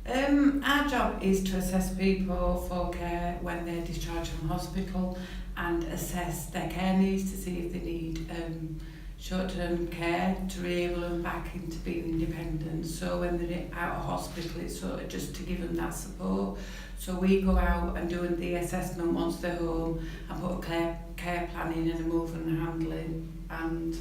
Our job is to assess people for care when they're discharged from hospital and assess their care needs to see if they need short-term care to re-able them back into being independent. So when they're out of hospital, it's sort of just to give them that support. So we go out and do the assessment once they're home and put a care plan in and a moving and handling. And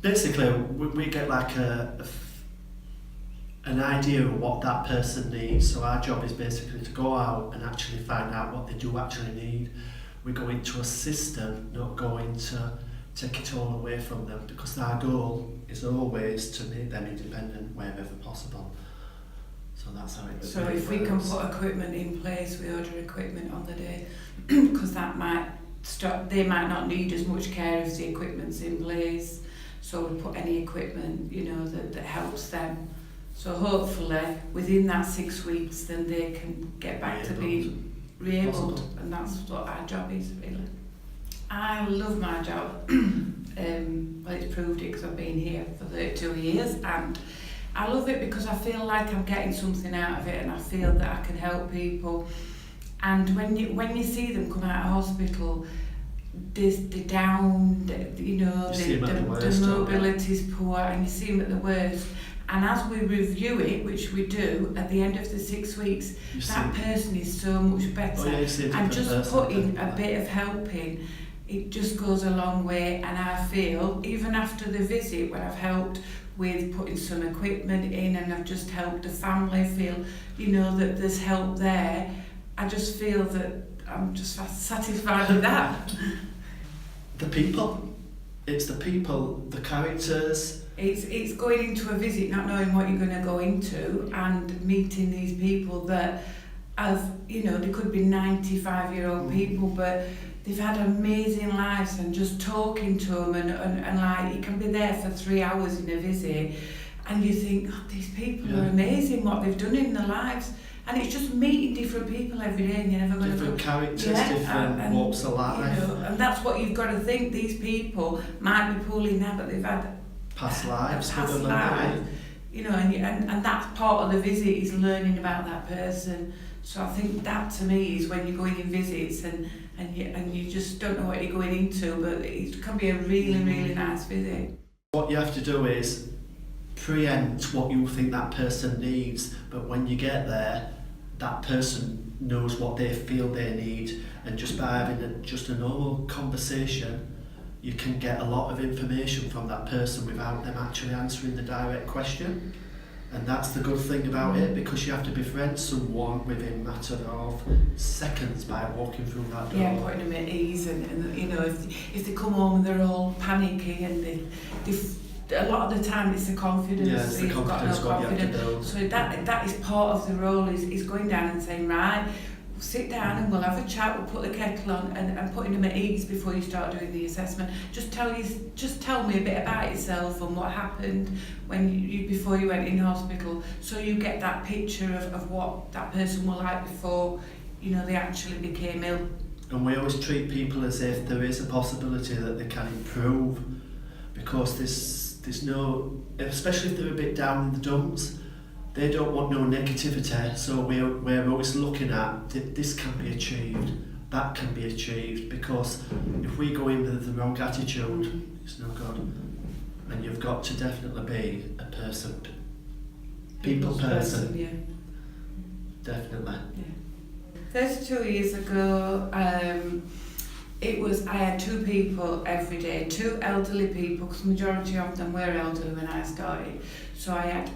basically, we get like an idea of what that person needs. So our job is basically to go out and actually find out what they do actually need. We go into a system, not going to take it all away from them, because our goal is always to make them independent wherever possible. So that's how it works. So if we can put equipment in place, we order equipment on the day, because that might stop. They might not need as much care if the equipment's in place. So we put any equipment, that helps them. So hopefully within that 6 weeks, then they can get back to being re-abled, and that's what our job is really. I love my job. Well, it's proved it because I've been here for 32 years, and I love it because I feel like I'm getting something out of it, and I feel that I can help people. And when you see them come out of hospital, they're down, the mobility's poor, and you see them at the worst. And as we review it, which we do, at the end of the 6 weeks, that person is so much better. And just putting a bit of help in, it just goes a long way. And I feel, even after the visit, when I've helped with putting some equipment in and I've just helped the family feel, that there's help there, I just feel that I'm just satisfied with that. The people. It's the people, the characters. It's going into a visit not knowing what you're going to go into, and meeting these people that have, they could be 95-year-old people, but they've had amazing lives, and just talking to them and like, you can be there for 3 hours in a visit and you think, oh, these people are amazing, what they've done in their lives. And it's just meeting different people every day, and you're never going to... Different characters, different walks of life. And that's what you've got to think. These people might be poorly now, but they've had past lives. And that's part of the visit, is learning about that person. So I think that to me is when you're going in visits and you just don't know what you're going into, but it can be a really, really nice visit. What you have to do is preempt what you think that person needs, but when you get there, that person knows what they feel they need, and just by having just a normal conversation, you can get a lot of information from that person without them actually answering the direct question. And that's the good thing about it, because you have to befriend someone within a matter of seconds by walking through that door. Yeah, putting them at ease, and if they come home and they're all panicky, and a lot of the time it's the confidence. Yeah, it's the confidence what you have to build. So that is part of the role, is going down and saying, right, sit down and we'll have a chat, we'll put the kettle on, and putting them at ease before you start doing the assessment. Just tell me a bit about yourself and what happened before you went in hospital, so you get that picture of what that person was like before they actually became ill. And we always treat people as if there is a possibility that they can improve, because there's no, especially if they're a bit down in the dumps, they don't want no negativity. So we're always looking at this can be achieved, that can be achieved, because if we go in with the wrong attitude, it's no good. And you've got to definitely be a person, people person. Yeah. Definitely. Yeah. 32 years ago, I had 2 people every day, 2 elderly people, because the majority of them were elderly when I started. So I had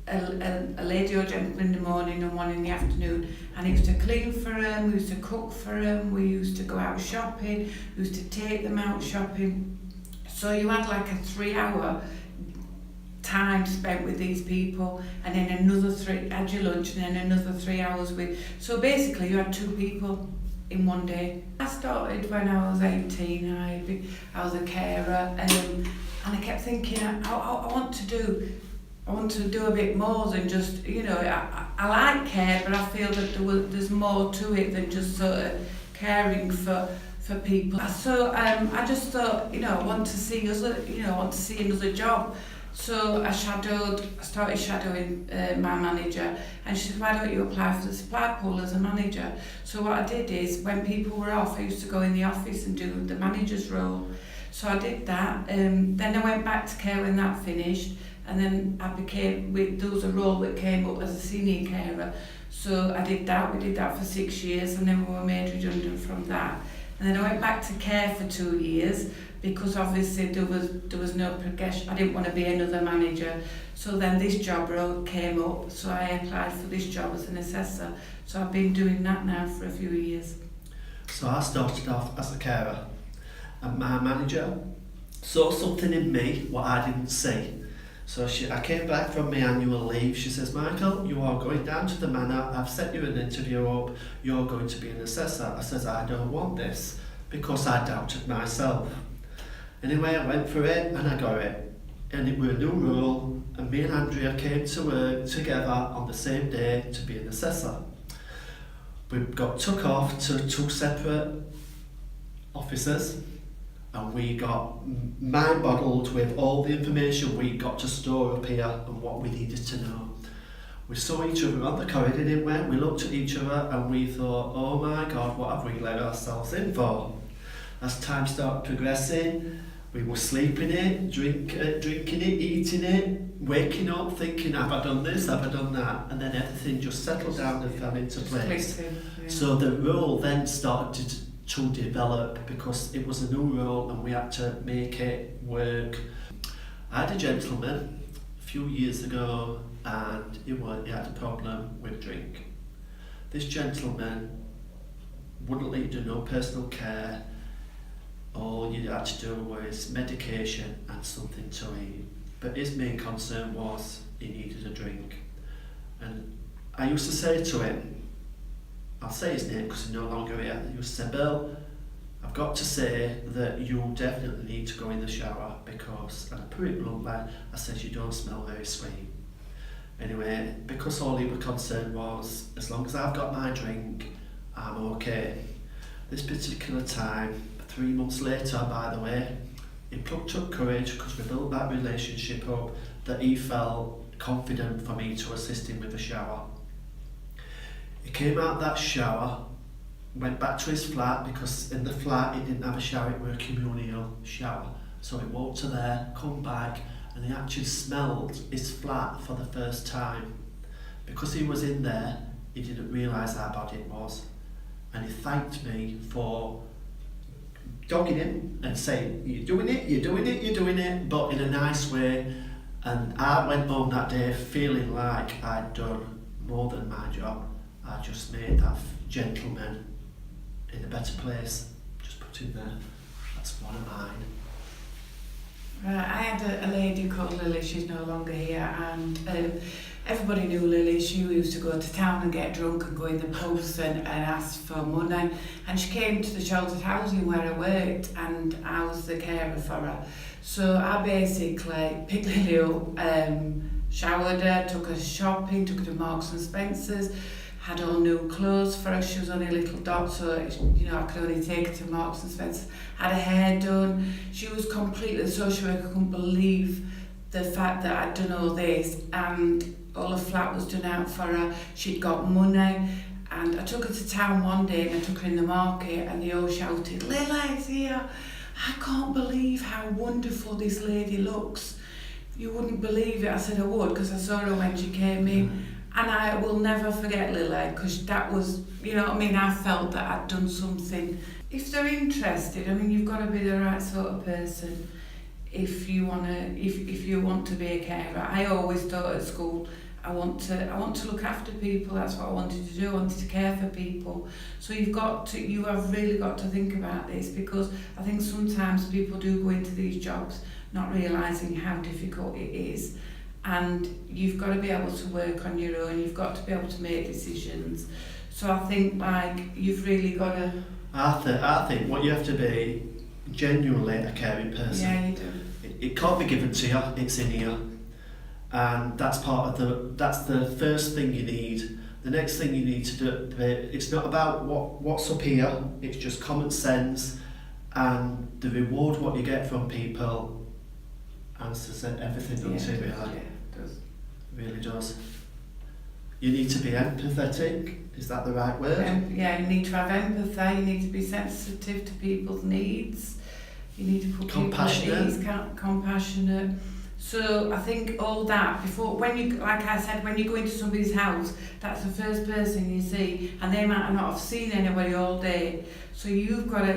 a lady or gentleman in the morning and one in the afternoon, and I used to clean for them, we used to cook for them, we used to go out shopping, we used to take them out shopping. So you had like a 3-hour time spent with these people, and then another 3, had your lunch, and then another 3 hours with... So basically you had 2 people in one day. I started when I was 18, I was a carer, and I kept thinking, I want to do a bit more than just, I like care, but I feel that there's more to it than just sort of caring for people. So I just thought, I want to see another job. So I started shadowing my manager, and she said, why don't you apply for the supply pool as a manager? So what I did is, when people were off, I used to go in the office and do the manager's role. So I did that, then I went back to care when that finished, and then there was a role that came up as a senior carer. So I did that, we did that for 6 years, and then we were made redundant from that. And then I went back to care for 2 years, because obviously there was no progression. I didn't want to be another manager. So then this job role came up, so I applied for this job as an assessor. So I've been doing that now for a few years. So I started off as a carer, and my manager saw something in me what I didn't see. So I came back from my annual leave. She says, Michael, you are going down to the manor. I've set you an interview up. You're going to be an assessor. I says, I don't want this, because I doubted myself. Anyway, I went for it and I got it. And it was a new role, and me and Andrea came to work together on the same day to be an assessor. We got took off to 2 separate offices, and we got mind-boggled with all the information we got to store up here and what we needed to know. We saw each other on the corridor, didn't we? We looked at each other and we thought, oh my God, what have we let ourselves in for? As time started progressing, we were sleeping it, drinking it, eating it, waking up thinking, have I done this, have I done that? And then everything just settled down and fell into place. Yeah. So the role then started to develop, because it was a new role and we had to make it work. I had a gentleman a few years ago, and he had a problem with drink. This gentleman wouldn't let you do no personal care. All you had to do was medication and something to eat. But his main concern was he needed a drink. And I used to say to him, I'll say his name because he's no longer here, I used to say, Bill, I've got to say that you definitely need to go in the shower, because, and I put it bluntly, I said, you don't smell very sweet. Anyway, because all he was concerned was, as long as I've got my drink, I'm okay. This particular time, 3 months later, by the way, he plucked up courage, because we built that relationship up, that he felt confident for me to assist him with the shower. He came out that shower, went back to his flat, because in the flat he didn't have a shower, it was a communal shower. So he walked to there, come back, and he actually smelled his flat for the first time. Because he was in there, he didn't realise how bad it was. And he thanked me for dogging him and saying, you're doing it, you're doing it, you're doing it, but in a nice way. And I went home that day feeling like I'd done more than my job. I just made that gentleman in a better place. Just put him there. That's one of mine. Right, I had a lady called Lily, she's no longer here, and everybody knew Lily. She used to go to town and get drunk and go in the pubs and ask for money. And she came to the sheltered housing where I worked, and I was the carer for her. So I basically picked Lily up, showered her, took her shopping, took her to Marks and Spencer's, had all new clothes for her. She was only a little dot, so I could only take her to Marks and Spencer's. Had her hair done. She was completely, the social worker couldn't believe the fact that I'd done all this, and all her flat was done out for her. She'd got money, and I took her to town one day and I took her in the market, and they all shouted, Lily's here. I can't believe how wonderful this lady looks. You wouldn't believe it. I said I would, because I saw her when she came in. And I will never forget Lily, because that was, I felt that I'd done something. If they're interested, you've got to be the right sort of person if you want to be a carer. I always thought at school, I want to look after people. That's what I wanted to do. I wanted to care for people. So you have really got to think about this, because I think sometimes people do go into these jobs not realising how difficult it is. And you've got to be able to work on your own, you've got to be able to make decisions. So I think you've really got to... I think what you have to be genuinely a caring person. Yeah, you do. It can't be given to you, it's in you. And that's that's the first thing you need. The next thing you need to do, it's not about what's up here, it's just common sense, and the reward what you get from people answers everything, doesn't it, really? Yeah, it does. Really does. You need to be empathetic, is that the right word? Yeah, you need to have empathy, you need to be sensitive to people's needs, you need to put people at ease, compassionate. So I think all that before, when you, like I said, when you go into somebody's house, that's the first person you see, and they might not have seen anybody all day. So you've got to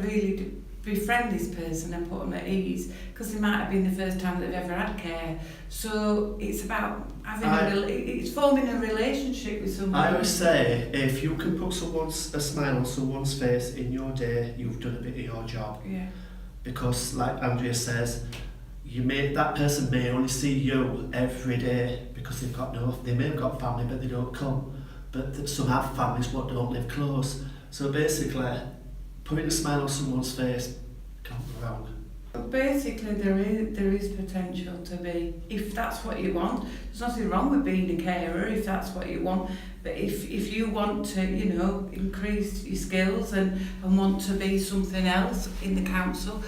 really befriend this person and put them at ease, because it might have been the first time they've ever had care. So it's about having it's forming a relationship with someone. I always say, if you can put a smile on someone's face in your day, you've done a bit of your job. Yeah. Because, like Andrea says, that person may only see you every day because they may have got family but they don't come. But some have families but don't live close. So basically, putting a smile on someone's face can't go wrong. But basically, there is potential to be, if that's what you want. There's nothing wrong with being a carer if that's what you want. But if you want to, increase your skills and want to be something else in the council,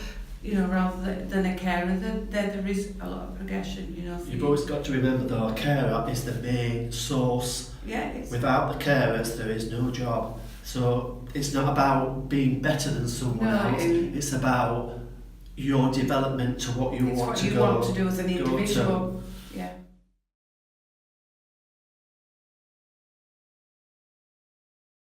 rather than a carer, there is a lot of progression, You've always got to remember though, a carer is the main source. Yeah. Without the carers, there is no job. So it's not about being better than someone else. It's about your development to what you want to do as an individual.